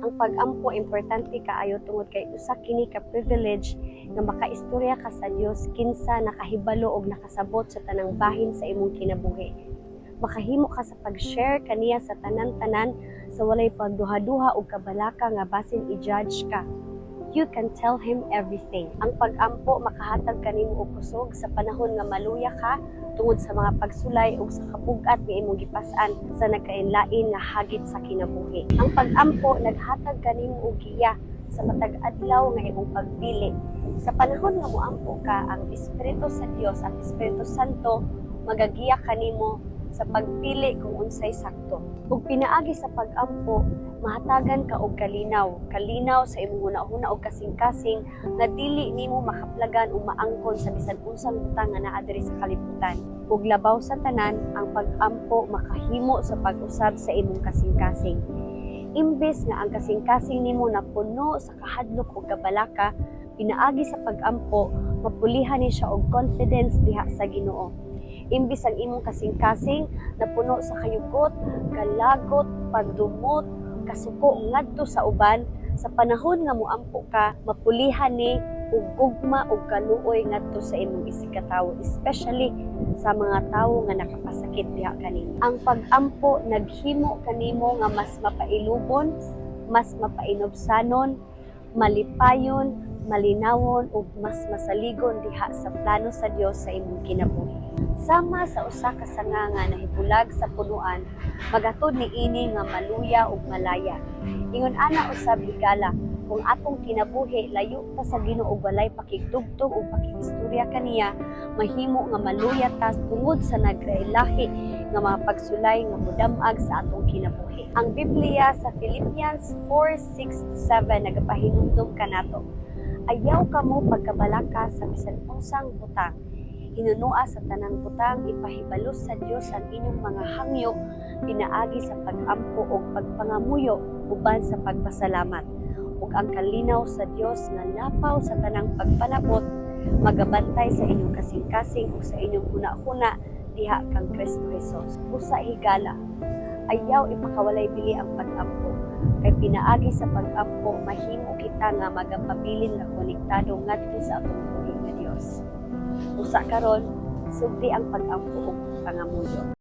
Ang pag-ampo importante kaayo tungod kay usa kini ka privilege nga makaistorya ka sa Dios kinsa nakahibalo og nakasabot sa tanang bahin sa imong kinabuhi. Makahimo ka sa pag-share kaniya sa tanan-tanan sa walay pagduha-duha og kabalaka nga basin i-judge ka. You can tell him everything. Ang pag-ampo makahatag kanimo og kusog sa panahon nga maluya ka tungod sa mga pagsulay ug sa kabugat nga imong gipas-an sa nagkainlain nga hagit sa kinabuhi. Ang pag-ampo naghatag kanimo og giya sa matag adlaw nga imong pagpili. Sa panahon nga moampo ka, ang Espiritu sa Dios, ang Espiritu Santo magagiya kanimo sa pagpili kung unsay sakto. Ug pinaagi sa pag-ampo, mahatagan ka og kalinaw sa imong hunahuna og kasing-kasing nga dili nimo makaplagan o maangkon sa bisan unsang butang nga naa diri sa kalibutan. Ug labaw sa tanan, ang pag-ampo makahimo sa pag-usab sa imong kasing-kasing. Imbes nga ang kasing-kasing nimo napuno sa kahadlok ug kabalaka, pinaagi sa pag-ampo, mapulihan ni siya og confidence diha sa Ginoo. Imbis ang imong kasing-kasing napuno sa kayugot, kalagot, pagdumot, kasuko ngadto sa uban, sa panahon nga moampo ka, mapulihan ni og gugma og kaluoy ngadto sa imong isikatawo, especially sa mga tawo nga nakapasakit diha kanimo. Ang pag-ampo naghimo kanimo nga mas mapailubon, mas mapainobsanon, malipayon, malinawon ug mas masaligon diha sa plano sa Dios sa imong kinabuhi. Sama sa usa ka sanga nga nahibulag sa punuan, magatod niini nga maluya ug malaya. Ingon ana usab higala, kung atong kinabuhi layo ta sa Ginoo ug walay pakigtugtog ug pakigistorya kaniya, mahimo nga maluya ta tungod sa nagrailahi nga mga pagsulay nga modam-ag sa atong kinabuhi. Ang Biblia sa Philippians 4:6-7 nagapahinumdom kanato. Ayaw kamo pagkabalaka sa bisan unsang butang. Hinunua sa tanang butang, ipahibalos sa Dios ang inyong mga hangyo, pinaagi sa pag-ampo o pagpangamuyo, uban sa pagpasalamat. Ug ang kalinaw sa Dios nga lapaw sa tanang pagpanabot, magabantay sa inyong kasing-kasing o sa inyong huna-huna diha kang Kristo Jesus. Usa higala, ayaw ipakawalay bili ang pag-ampo. Kay pinaagi sa pag-ampo, mahimo kita nga magapabilin nga konektado ngadto sa atong buhi nga Dios. Usa karon, sugdi ang pag-ampo ug pangamuyo.